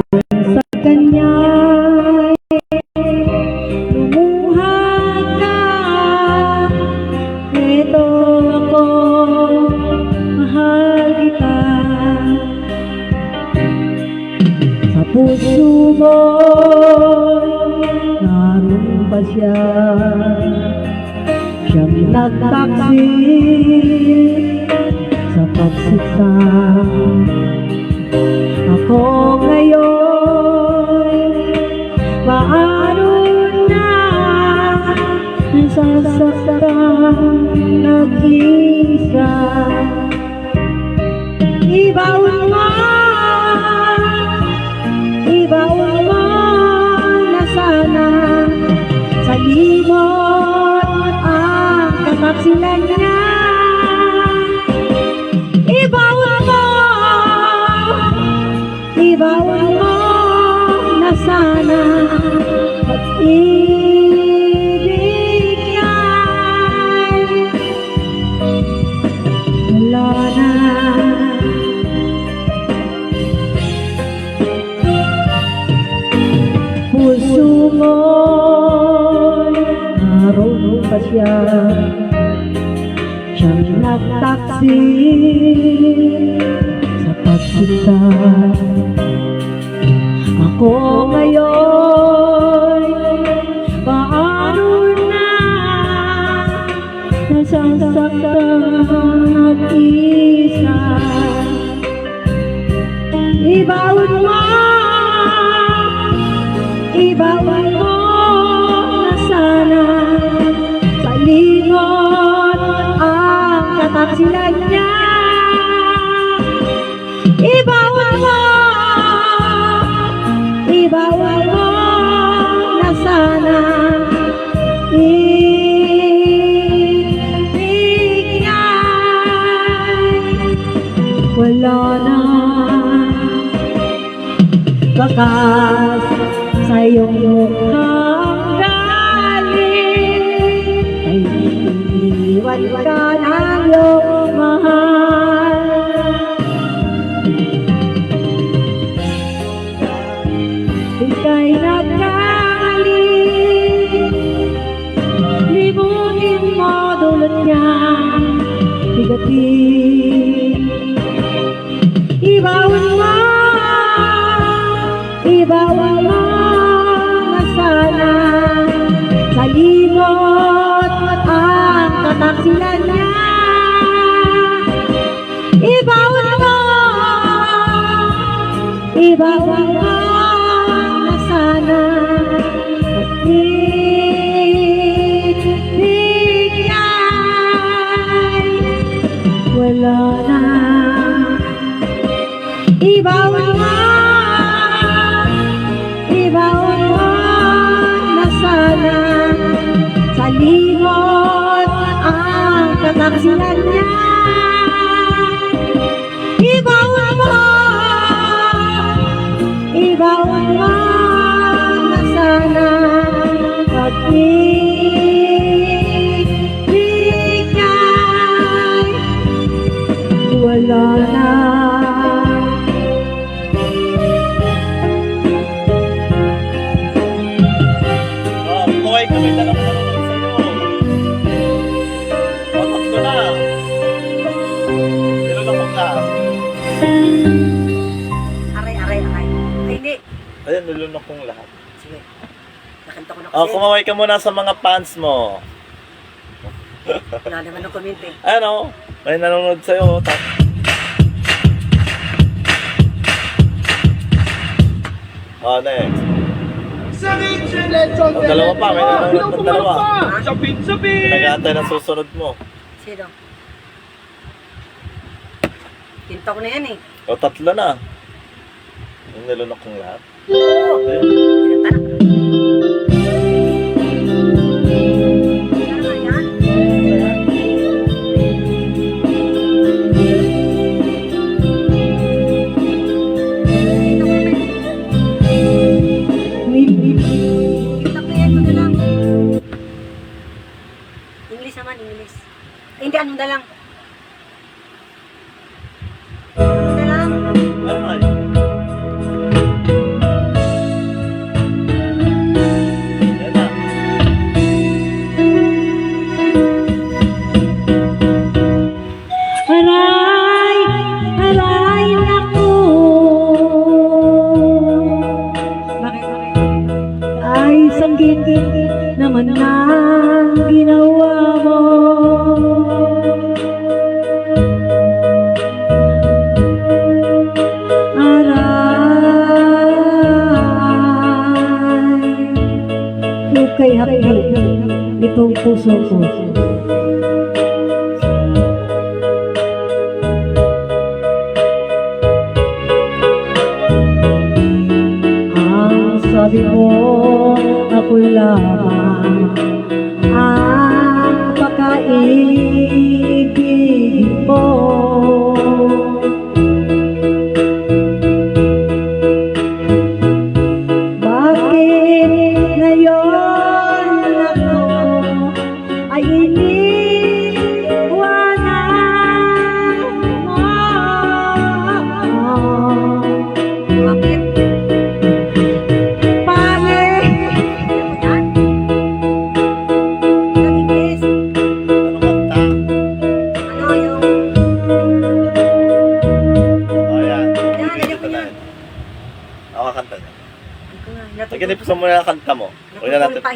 sa kanya lumuhad ka. Ito ako, mahal kita. Sa puso mo naroon pa siya, siyang nagtaksil sa pagsiksa. Ako ngayon paano na nasasaktan nag-isa. Ibaon mo na sana sa limot ang kataksilan niya. Ibaon mo na sana pag-ibig yan wala na. Puso mo naroon pa siya, siyang nagtaksil sa pagsiksa. Ako ngayon paano na nasasaktan nag-isa. Ibaon mo na sana sa lingon ang kataksilan niya. Ibaon mo na sana ibig ay wala na. Bakas sa iyong mukhang galing ay iniwan ka ng iyong mahal. Ika'y nagkamali, limutin mo dulot niya bigatin. Ibaon mo na sana sa limot ang kataksilan niya. Ibaon mo na sana pag-ibig ay wala na. Ibaon mo na sana sa limot ang kataksilan niya. Ibaon mo na sana pag-ibig ay wala na. Kami na lang nanonood sa'yo. Otak ko na. Nilulokok ka. Aray. Ay, hindi. Ayun, nilunok kong lahat. Sige. Nakanta ko na Oh, kasi. kumaway ka muna sa mga fans mo. Wala naman ng comment eh. Ano? May nanonood sa'yo. Oh, next. Oh, dalawa pa. May nanonood ng dalawa. Nag-aantay ng susunod mo. Sino? Tinta ko na yan eh. O, tatlo na. Yung nilunok kong lahat. Okay. Tinta na. Ano na yan? Tinta ko na yan. Ito na lang. English naman, English. Ay, hindi, ano na lang. Ano na lang. Ano nga yun? hapdi itong puso ko. Ang sabi mo, ako lamang ang pakaibig mo. Bakit ngayon ako ay iniwanan mo? Bakit? Pangit Yan. Nag-inis. Ano kanta? Ano yung... Oh, yan. Yan, Bibigyan alam ko kita na yan. yun. Ako kanta niya. Hindi ko nga. Sige, nipusan mo na ang kanta mo.